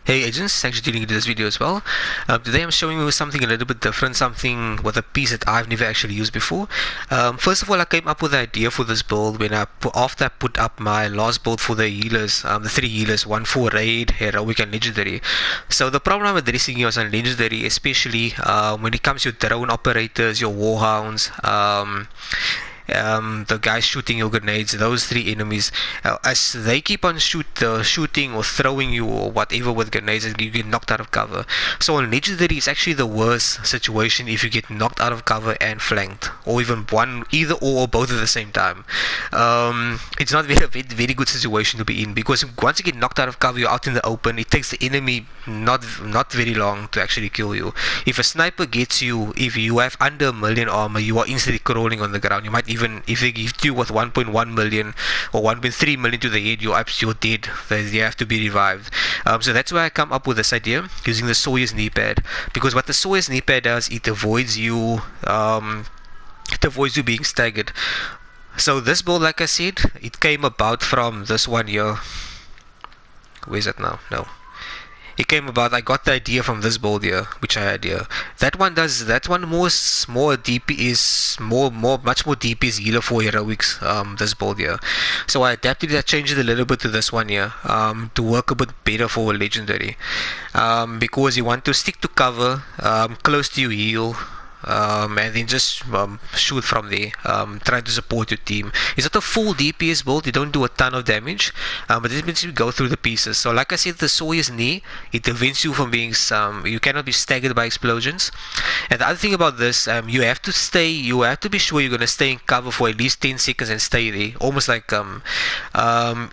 Hey agents, thanks for tuning into this video as well. Today I'm showing you something a little bit different, something with a piece that I've never actually used before. First of all, I came up with the idea for this build when after I put up my last build for the healers, the three healers, one for raid, heroic and legendary. So the problem I'm addressing here is on legendary, especially when it comes to drone operators, your warhounds, the guys shooting your grenades, those three enemies, as they keep on shooting or throwing you or whatever with grenades, you get knocked out of cover. So on legendary, it's actually the worst situation if you get knocked out of cover and flanked, or even either or both at the same time. It's not very good situation to be in, because once you get knocked out of cover, you're out in the open. It takes the enemy not very long to actually kill you. If a sniper gets you, if you have under 1 million armor, you are instantly crawling on the ground. You might even, if they give you with 1.1 million or 1.3 million to the head, you're dead. You have to be revived. So that's why I come up with this idea using the Sawyers knee pad, because what the Sawyers knee pad does, it avoids you being staggered. So this build, like I said, it came about from this one here. Where's it now? No. It came about, I got the idea from this build here, which I had here. That one more DPS, much more DPS healer for heroics, this build here. So I adapted it, I changed it a little bit to this one here, to work a bit better for legendary. Because you want to stick to cover, close to your heal, and then just shoot from there, trying to support your team. It's not a full DPS build, you don't do a ton of damage, but it means you go through the pieces. So like I said, the Sawyers knee, it prevents you from being you cannot be staggered by explosions. And the other thing about this, you have to be sure you're going to stay in cover for at least 10 seconds and stay there, almost like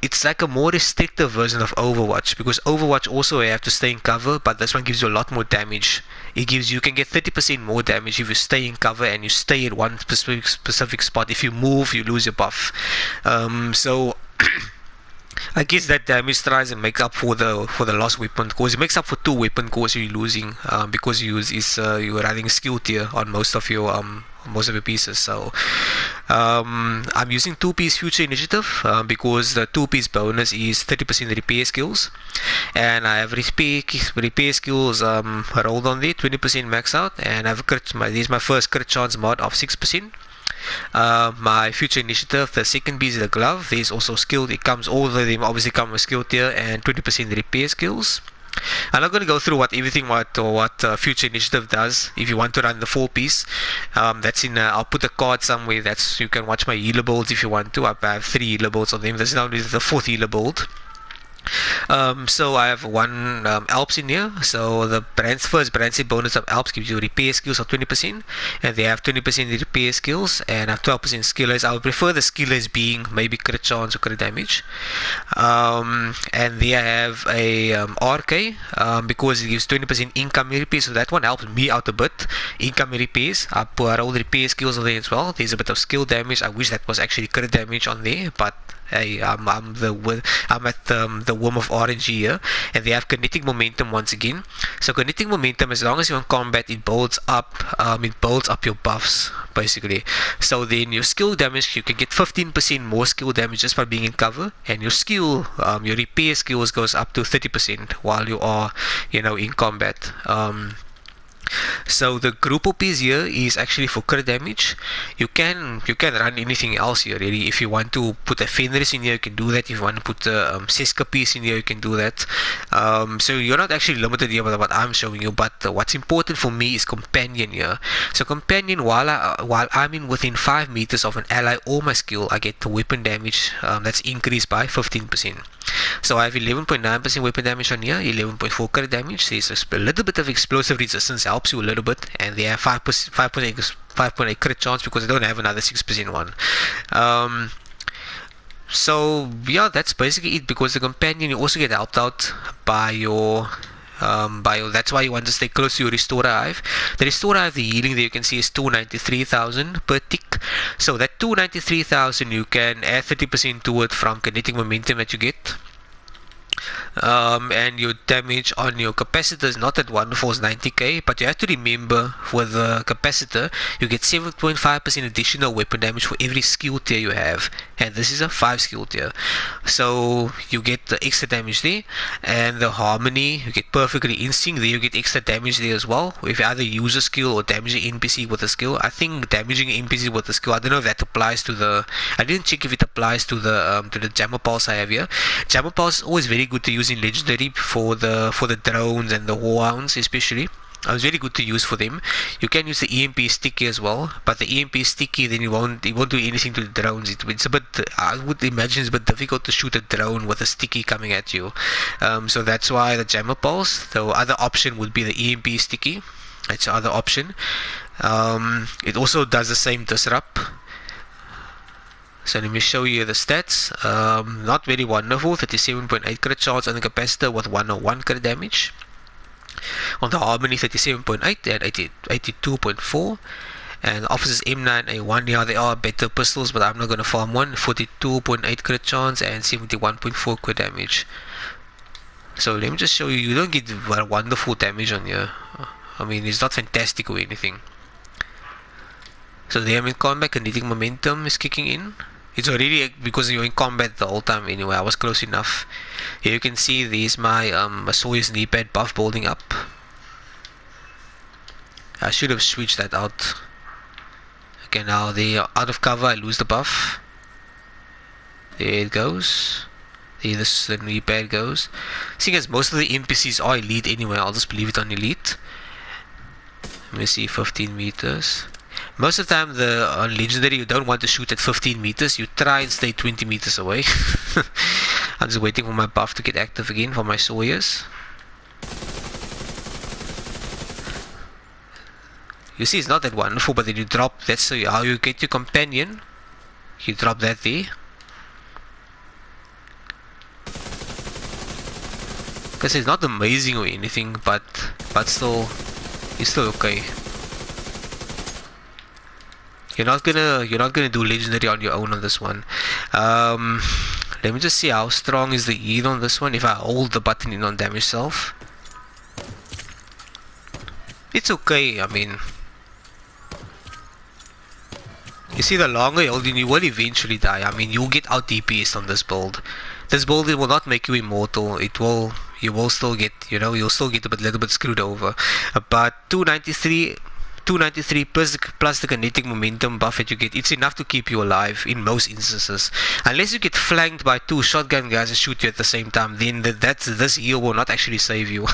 it's like a more restrictive version of Overwatch, because Overwatch also you have to stay in cover, but this one gives you a lot more damage. You can get 30% more damage if you stay in cover and you stay at one specific spot. If you move, you lose your buff. So I guess that damage tries and makes up for the lost weapon cores. It makes up for 2 weapon cores you're losing, because you're running skill tier on most of your pieces. So I'm using 2-piece future initiative, because the 2-piece bonus is 30% repair skills, and I have repair skills rolled on there, 20% max out, and I have this is my first crit chance mod of 6%. My future initiative, the second piece is the glove. There's also skilled, all of them obviously come with skill tier and 20% repair skills. I'm not going to go through what future initiative does. If you want to run the 4-piece, that's in I'll put a card somewhere, that's you can watch my healer builds if you want to. I have 3 healer builds on them. This is now the 4th healer build. So I have 1 Alps in here. So the first brand set bonus of Alps gives you repair skills of 20%, and they have 20% repair skills, and I have 12% skillers. I would prefer the skillers being maybe crit chance or crit damage. And there I have a RK, because it gives 20% incoming repair, so that one helps me out a bit. Incoming repairs, I put all the repair skills on there as well. There's a bit of skill damage. I wish that was actually crit damage on there, but hey, I'm at the Worm of RNG here, and they have kinetic momentum once again. So kinetic momentum, as long as you're in combat, it builds up your buffs basically. So then your skill damage, you can get 15% more skill damage just by being in cover, and your your repair skills goes up to 30% while you are in combat. So the group piece here is actually for crit damage. You can run anything else here really. If you want to put a Fenris in here, you can do that. If you want to put a Seska piece in here, you can do that. So you're not actually limited here by what I'm showing you, but what's important for me is companion here. So companion, while I'm within 5 meters of an ally or my skill, I get the weapon damage that's increased by 15%. So I have 11.9% weapon damage on here, 11.4 crit damage. There's a little bit of explosive resistance, helps you a little bit, and they have 5.8 crit chance because I don't have another 6% one. So yeah, that's basically it. Because the companion, you also get helped out by your that's why you want to stay close to your Restorer Hive. The Restorer Hive, the healing that you can see is 293,000 per tick. So that 293,000 you can add 30% to it from kinetic momentum that you get. And your damage on your capacitor is not that wonderful as 90k, but you have to remember with the capacitor you get 7.5% additional weapon damage for every skill tier you have, and this is a 5 skill tier, so you get the extra damage there. And the harmony, you get perfectly instinct there, you get extra damage there as well if you either use a skill or damage an NPC with a skill. I think damaging an NPC with a skill, I don't know if that applies to the, I didn't check if it applies to the Jammer Pulse I have here. Jammer Pulse is always very good to use in legendary for the drones and the warhounds especially. It was very good to use for them. You can use the EMP sticky as well, but the EMP sticky, then it won't do anything to the drones. It's a bit, I would imagine it's a bit difficult to shoot a drone with a sticky coming at you. So that's why the Jammer Pulse. The other option would be the EMP sticky. That's the other option. It also does the same disrupt. So let me show you the stats. Not very wonderful. 37.8 crit chance on the capacitor with 101 crit damage. On the harmony, 37.8 and 82.4. And the officers M9A1, yeah, they are better pistols, but I'm not going to farm one. 42.8 crit chance and 71.4 crit damage. So let me just show you. You don't get wonderful damage on here. I mean, it's not fantastic or anything. So there I'm in combat. Kinetic momentum is kicking in. It's already because you're in combat the whole time anyway. I was close enough. Here you can see there's my Sawyers knee pad buff building up. I should have switched that out. Okay, now they are out of cover. I lose the buff. There it goes. There the knee pad goes. Seeing as most of the NPCs are elite anyway, I'll just leave it on elite. Let me see, 15 meters. Most of the time, on legendary, you don't want to shoot at 15 meters. You try and stay 20 meters away. I'm just waiting for my buff to get active again for my Sawyers. You see, it's not that wonderful, but then you drop. That's how you get your companion. You drop that there. Because it's not amazing or anything, but still, it's still okay. You're not gonna do legendary on your own on this one. Let me just see how strong is the heal on this one. If I hold the button in on damage self, it's okay. I mean, you see, the longer you hold in, you will eventually die. I mean, you'll get out DPS on this build. This build, it will not make you immortal. It will, you will still get, you'll still get a little bit screwed over. But 293 plus the kinetic momentum buff that you get, it's enough to keep you alive in most instances. Unless you get flanked by 2 shotgun guys that shoot you at the same time, then this heal will not actually save you.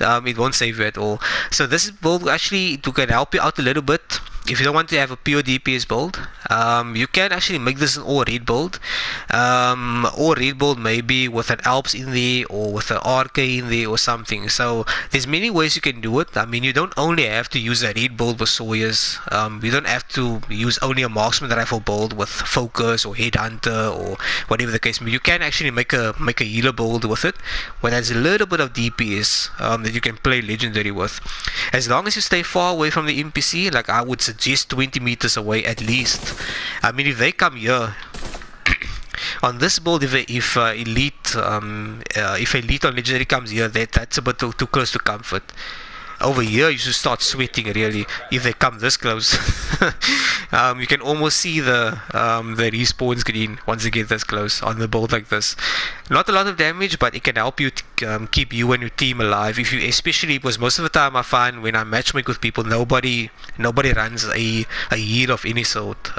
It won't save you at all. So this build actually can help you out a little bit. If you don't want to have a pure DPS build, you can actually make this an all red build. Or red build maybe with an Alps in there or with an RK in there or something. So there's many ways you can do it. I mean, you don't only have to use a red build with Sawyers. You don't have to use only a marksman rifle build with focus or headhunter or whatever the case may be. You can actually make a healer build with it, where there's a little bit of DPS that you can play legendary with. As long as you stay far away from the NPC, like I would suggest 20 meters away at least. I mean, if they come here on this build, if elite on legendary comes here, that's a bit too close to comfort. Over here you should start sweating really if they come this close. You can almost see the respawn screen once they get this close on the build like this. Not a lot of damage, but it can help you keep you and your team alive. If you, especially because most of the time I find when I matchmake with people, nobody runs a heal of any sort.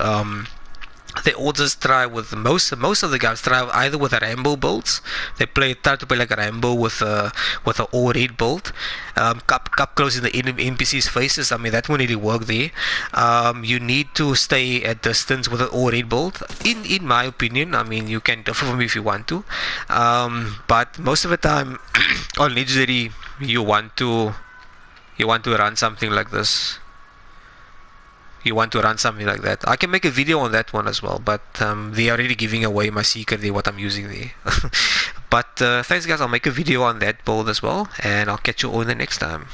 They all just try with most of the guys try either with a Rambo builds. They try to play like a Rambo with an all red build. Cup close in the NPC's faces. I mean, that won't really work there. You need to stay at distance with an all red build. In my opinion, I mean, you can differ from me if you want to. But most of the time on legendary, you want to run something like this. you want to run something like that. I can make a video on that one as well, but they're already giving away my secret there, what I'm using there. But thanks guys, I'll make a video on that build as well, and I'll catch you all in the next time.